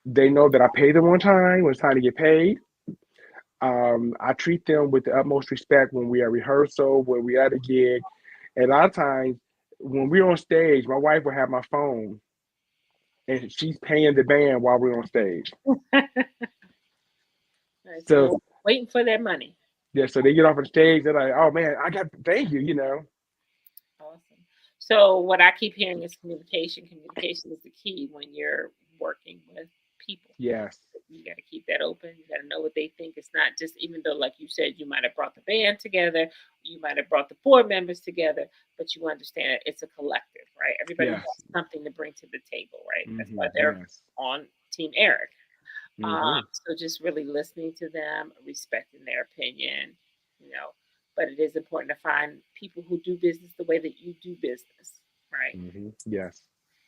They know that I pay them on time when it's time to get paid. I treat them with the utmost respect when we are rehearsal, when we are at a gig. And a lot of times, when we're on stage, my wife will have my phone, and she's paying the band while we're on stage. Right, so So they're waiting for their money. yeah, so they get off the stage, they're like, "Oh man, I got thank you." Awesome. So what I keep hearing is communication. Communication is the key when you're working with people. Yes. You got to keep that open. You got to know what they think. It's not just, even though, like you said, you might have brought the band together, you might have brought the board members together, but you understand it's a collective, right? Everybody Yes. has something to bring to the table, right? That's why they're Yes. on Team Eric. Hmm. So just really listening to them, respecting their opinion, you know. But it is important to find people who do business the way that you do business, right? Yes.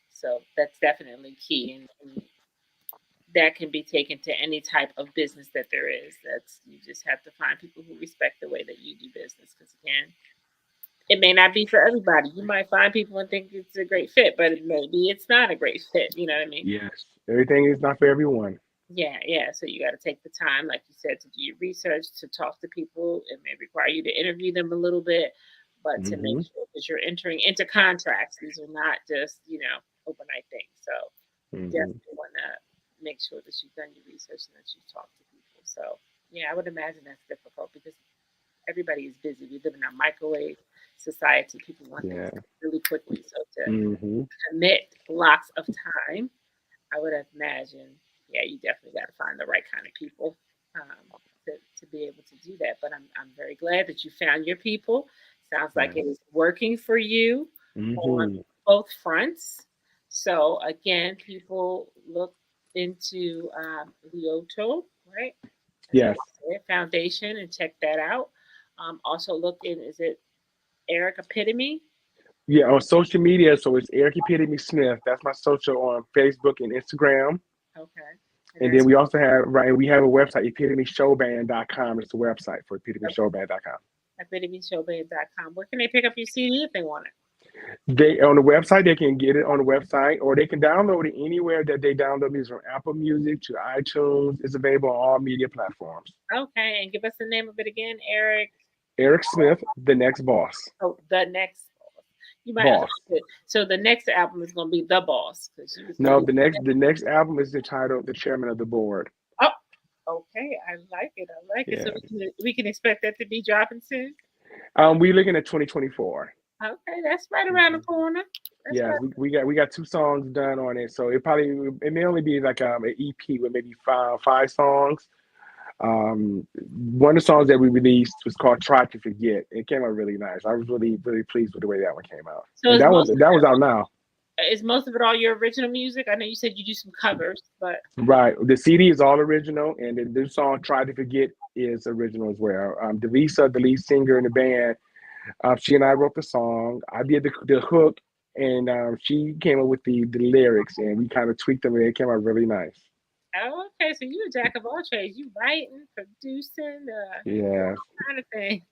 So that's definitely key, and that can be taken to any type of business that there is. That's, you just have to find people who respect the way that you do business, because again, It may not be for everybody. You might find people and think it's a great fit, but maybe it's not a great fit. You know what I mean? Yes, everything is not for everyone. Yeah, yeah. So you got to take the time, like you said, to do your research, to talk to people. It may require you to interview them a little bit, but to make Hmm. sure that you're entering into contracts. These are not just, overnight things. So you Hmm. definitely want to make sure that you've done your research and that you've talked to people. So, yeah, I would imagine that's difficult because everybody is busy. We live in a microwave society. People want things Yeah. really quickly. So to Hmm. commit blocks of time, I would imagine, yeah, you definitely got to find the right kind of people to be able to do that. But I'm very glad that you found your people. Sounds like Yeah. it is working for you on Hmm. both fronts. So again, people look into Lyoto, right? That's how Yes. you say it, Foundation, and check that out. Also look in, is it Eric Epitome? Yeah, on social media, so it's Eric Epitome Smith. That's my social on Facebook and Instagram. Okay. And And then that's we also have, right, we have a website, epitomeshowband.com. It's the website for epitomeshowband.com. epitomeShowbiz.com. Where can they pick up your CD if they want it? They on the website, they can get it on the website, or they can download it anywhere that they download music, from Apple Music to iTunes. It's available on all media platforms. Okay, and give us the name of it again, Eric. Eric Smith, the next boss. Oh, the next boss. You might Boss. okay. So the next album is going to be the boss because you was No, really. the next album is entitled The Chairman of the Board. Oh, okay. I like it. I like it. So Yeah. we can expect that to be dropping soon. We're looking at 2024. Okay, that's right around the Hmm. corner. That's Yes, right. we got two songs done on it, so it may only be like an EP with maybe five songs. One of the songs that we released was called "Try to Forget." It came out really nice. I was really pleased with the way that one came out, So and that was out now. is most of it all your original music? I know you said you do some covers, but Right, the CD is all original, and the song "Try to Forget" is original as well. Delisa, the lead singer in the band, she and I wrote the song. I did the hook, and she came up with the lyrics, and we kind of tweaked them, and it came out really nice. oh, okay. So you a jack of all trades. You writing, producing, doing Yeah, all kind of things.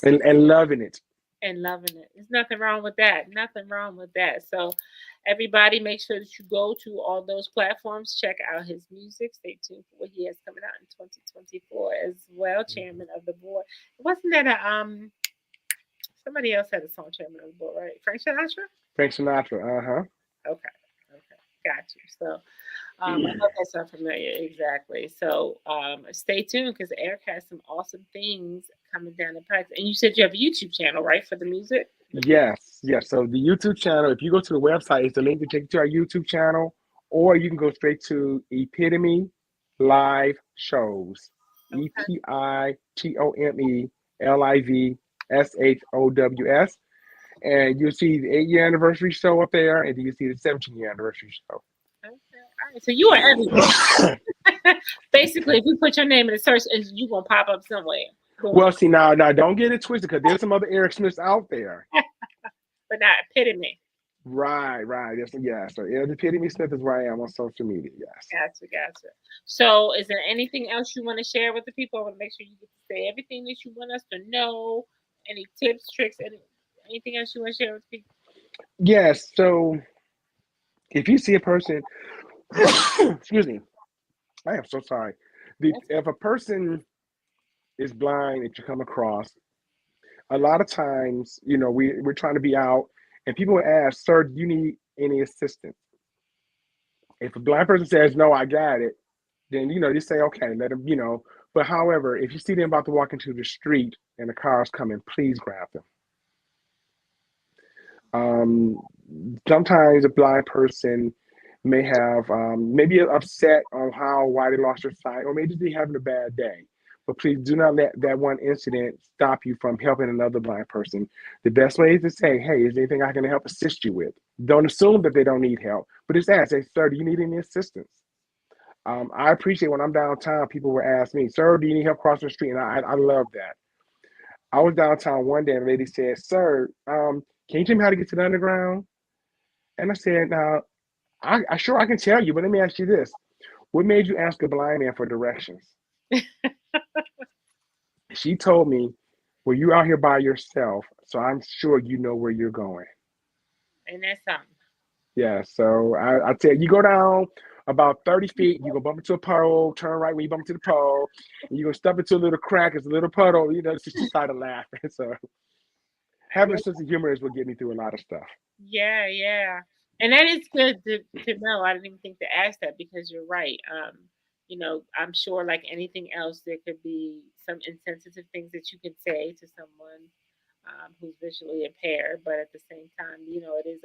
and loving it. And loving it. There's nothing wrong with that. Nothing wrong with that. So, everybody, make sure that you go to all those platforms, check out his music. Stay tuned for what he has coming out in 2024 as well. Chairman of the board. Wasn't that a somebody else had a song, Chairman of the board, right? Frank Sinatra. Frank Sinatra. Uh Okay, okay, got you. So, I huh. hope that sounds familiar. Exactly. So, stay tuned because Eric has some awesome things coming down the pipe. And you said you have a YouTube channel, right, for the music? The video. Yes, yes. So the YouTube channel, if you go to the website, it's the link to take you to our YouTube channel, or you can go straight to Epitome Live Shows. Okay. EPITOMELIVSHOWS. And you'll see the 8 year anniversary show up there, and then you see the 17-year anniversary show. Okay. All right. So you are everywhere. Basically, if we put your name in the search, you gonna pop up somewhere. Boom. Well, see, now don't get it twisted, because there's some other Eric Smiths out there. But not epitome. Right. Yes, yeah. So Eric Epitome Smith is where I am on social media. Yes. Gotcha, gotcha. So, is there anything else you want to share with the people? I want to make sure you get to say everything that you want us to know. Any tips, tricks, anything else you want to share with people? Yes. So if you see a person, excuse me, I am so sorry. That's If a person is blind that you come across, a lot of times, we're trying to be out, and people will ask, "Sir, do you need any assistance?" If a blind person says, "No, I got it," then just say, "Okay, let them." But however, if you see them about to walk into the street and the car's coming, please grab them. Um, Sometimes a blind person may have maybe upset on why they lost their sight, or maybe they're having a bad day. But please do not let that one incident stop you from helping another blind person. The best way is to say, "Hey, is there anything I can help assist you with?" Don't assume that they don't need help, but just ask, "Hey, sir, do you need any assistance?" I appreciate when I'm downtown, people will ask me, "Sir, do you need help crossing the street?" And I love that. I was downtown one day, and a lady said, "Sir, can you tell me how to get to the underground?" And I said, "Now, I sure I can tell you, but let me ask you this: what made you ask a blind man for directions?" She told me Well, you out here by yourself, so I'm sure you know where you're going. And that's something. Yeah, so I tell you, you go down about 30 feet, you're gonna bump into a puddle, turn right when you bump into the pole, and you're gonna step into a little crack, it's a little puddle, she started laughing. So having a Yeah, sense of humor is what get me through a lot of stuff. yeah, yeah. And that is good to know. I didn't even think to ask that because you're right. I'm sure like anything else, there could be some insensitive things that you can say to someone who's visually impaired, but at the same time, it is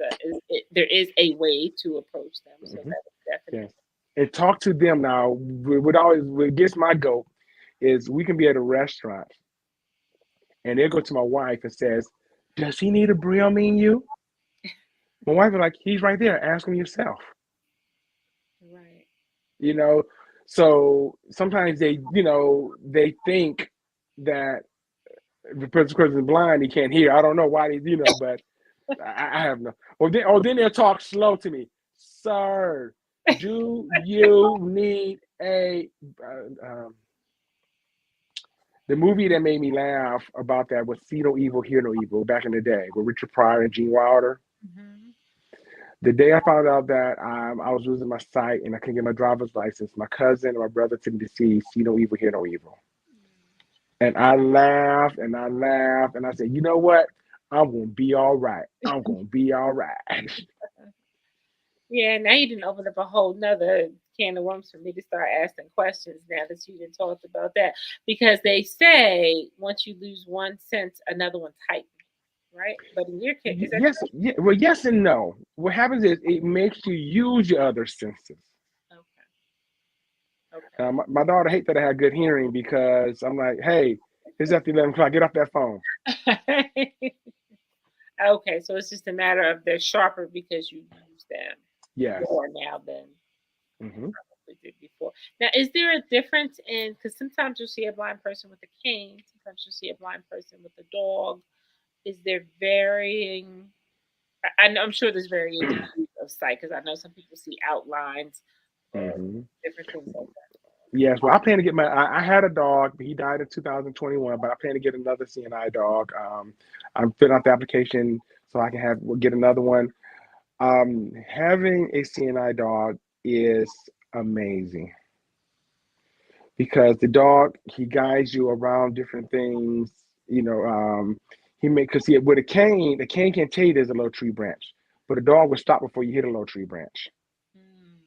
there is a way to approach them. So Hmm. that is definitely. Yes. And talk to them now. What gets my goat is we can be at a restaurant and they'll go to my wife and says, "Does he need a Braille mean you?" My wife is like, "He's right there. Ask him yourself." Right. You know, so sometimes they think that the person is blind, he can't hear. I don't know why but I have no. Then they'll talk slow to me, sir. Do you need a the movie that made me laugh about that was See No Evil, Hear No Evil back in the day with Richard Pryor and Gene Wilder. Hmm. The day I found out that I was losing my sight and I couldn't get my driver's license, my cousin and my brother took me to See No Evil, Hear No Evil. And I laughed and I laughed and I said, you know what? I'm gonna be all right. I'm gonna be all right. Yeah, now you didn't open up a whole nother can of worms for me to start asking questions now that you didn't talked about that. Because they say once you lose one sense, another one tightens, right? But in your case, is that Yes, yeah, well, yes and no. What happens is it makes you use your other senses. okay? Okay. My daughter hates that I have good hearing because I'm like, hey, it's after 11 o'clock. Get off that phone. Okay, so it's just a matter of they're sharper because you use them Yes. more now than Hmm. we did before. Now, is there a difference in because sometimes you'll see a blind person with a cane, sometimes you'll see a blind person with a dog. Is there varying? I'm sure there's variation of sight because I know some people see outlines or Hmm. different things like that. Yes. Well, I plan to get I had a dog, but he died in 2021. But I plan to get another CNI dog. I'm filling out the application so I can get another one. Having a CNI dog is amazing because the dog he guides you around different things. You know, he make because he with a cane can tell you there's a low tree branch, but a dog will stop before you hit a low tree branch. Mm,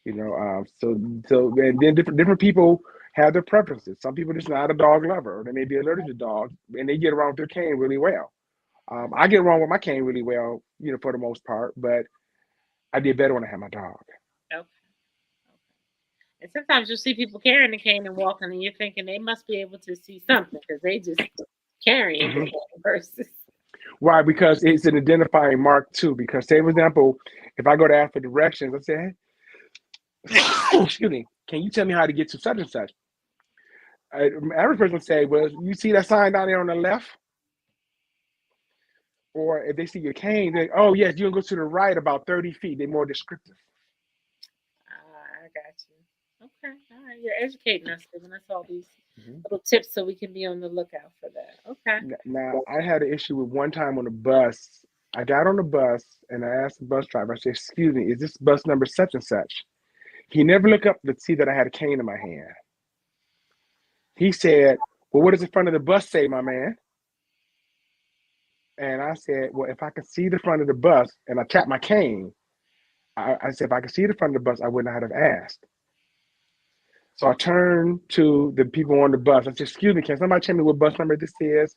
You okay. know, and then different people have their preferences. Some people just not a dog lover, or they may be allergic to dogs, and they get around with their cane really well. I get along with my cane really well, for the most part, but I did better when I had my dog. Okay. Okay. And sometimes you'll see people carrying the cane and walking, and you're thinking they must be able to see something because they just carrying Hmm. versus. Why? Because it's an identifying mark too. Because, say, for example, if I go to ask for directions, I say, "Excuse me, can you tell me how to get to such and such?" Average person would say, "Well, you see that sign down there on the left?" Or if they see your cane, they, "Oh yes, you can go to the right about 30 feet." They're more descriptive. I got you. Okay. All right. You're educating us, giving us all these Mhm. little tips so we can be on the lookout for that. Okay. Now, I had an issue with one time on the bus. I got on the bus and I asked the bus driver, I said, "Excuse me, is this bus number such and such?" He never looked up to see that I had a cane in my hand. He said, "Well, what does the front of the bus say, my man?" And I said, "Well, if I could see the front of the bus," and I tapped my cane, I said, "If I could see the front of the bus, I would not have asked." So I turned to the people on the bus. I said, "Excuse me, can somebody tell me what bus number this is?"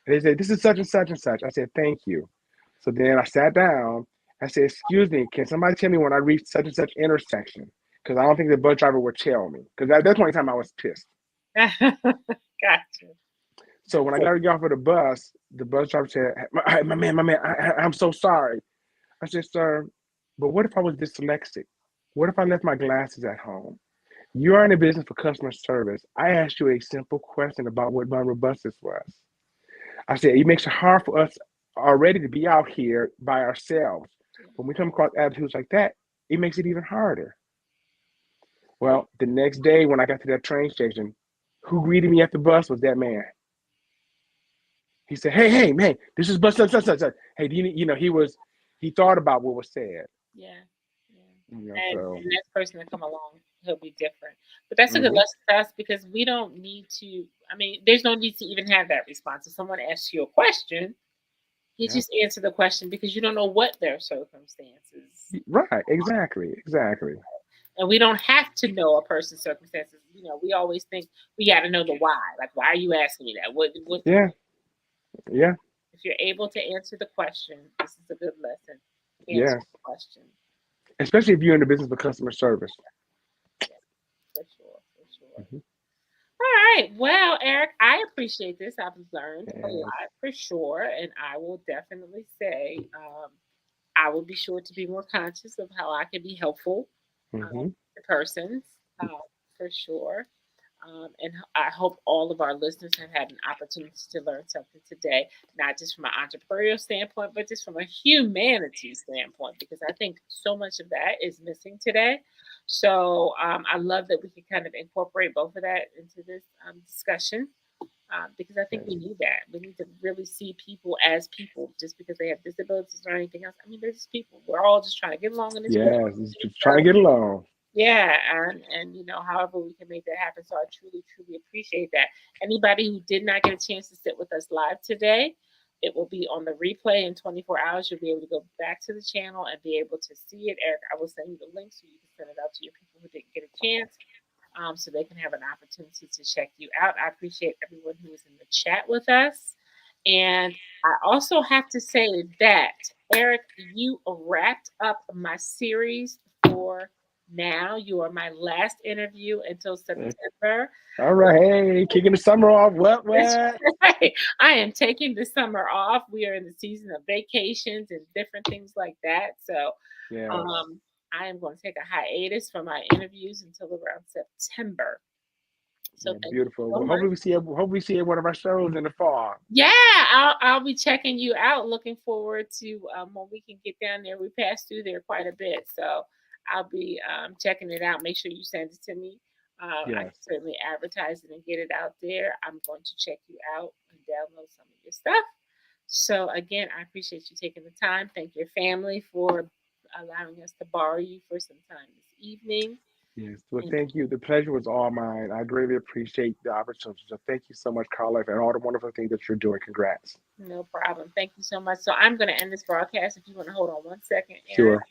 And they said, "This is such and such and such." I said, "Thank you." So then I sat down. I said, "Excuse me, can somebody tell me when I reach such and such intersection?" Because I don't think the bus driver would tell me. Because at that point in time, I was pissed. Gotcha. So when I got to get off of the bus driver said, my man, I'm so sorry." I said, "Sir, but what if I was dyslexic? What if I left my glasses at home? You are in the business for customer service. I asked you a simple question about what my robustness was. I said, it makes it hard for us already to be out here by ourselves. When we come across attitudes like that, it makes it even harder." Well, the next day when I got to that train station, who greeted me at the bus was that man. He said, "Hey, man, this is but such such such. Such. Hey, do you he thought about what was said. Yeah. Yeah. So And next person to come along, he'll be different. But that's a good hmm lesson to us because we don't need to. I mean, there's no need to even have that response. If someone asks you a question, you yeah, just answer the question because you don't know what their circumstances. right, exactly. And we don't have to know a person's circumstances. We always think we got to know the why. Like, why are you asking me that? What's the Yeah, reason? yeah, If you're able to answer the question, this is a good lesson. Answer yes. the question. Especially if you're in the business of customer service. Yeah, for sure, for sure. Hmm. All right. Well, Eric, I appreciate this. I've learned a Yes. lot for sure, and I will definitely say I will be sure to be more conscious of how I can be helpful Hmm. to persons for sure. And I hope all of our listeners have had an opportunity to learn something today, not just from an entrepreneurial standpoint, but just from a humanity standpoint, because I think so much of that is missing today. So I love that we can kind of incorporate both of that into this discussion because I think Yes. we need that. We need to really see people as people just because they have disabilities or anything else. I mean, they're just people. We're all just trying to get along in this world. Yes. It's just trying to get along. Yeah, and however we can make that happen. So I truly, truly appreciate that. Anybody who did not get a chance to sit with us live today, it will be on the replay in 24 hours. You'll be able to go back to the channel and be able to see it. Eric, I will send you the link so you can send it out to your people who didn't get a chance, so they can have an opportunity to check you out. I appreciate everyone who was in the chat with us. And I also have to say that, Eric, you wrapped up my series for now. You are my last interview until September. All right. Hey, kicking the summer off. That's What? right. I am taking the summer off. We are in the season of vacations and different things like that. So Yes. um, I am going to take a hiatus from my interviews until around September. So Yeah, thank you beautiful. so Well, much. hopefully we see you at one of our shows in the fall. Yeah, I'll be checking you out. Looking forward to when we can get down there. We pass through there quite a bit, so I'll be checking it out. Make sure you send it to me. I can Yes. certainly advertise it and get it out there. I'm going to check you out and download some of your stuff. So again, I appreciate you taking the time. Thank your family for allowing us to borrow you for some time this evening. Yes. Well, And thank you. The pleasure was all mine. I greatly appreciate the opportunity. So thank you so much, Carla, and all the wonderful things that you're doing. Congrats. no problem. Thank you so much. So I'm going to end this broadcast. If you want to hold on 1 second, Aaron. Sure.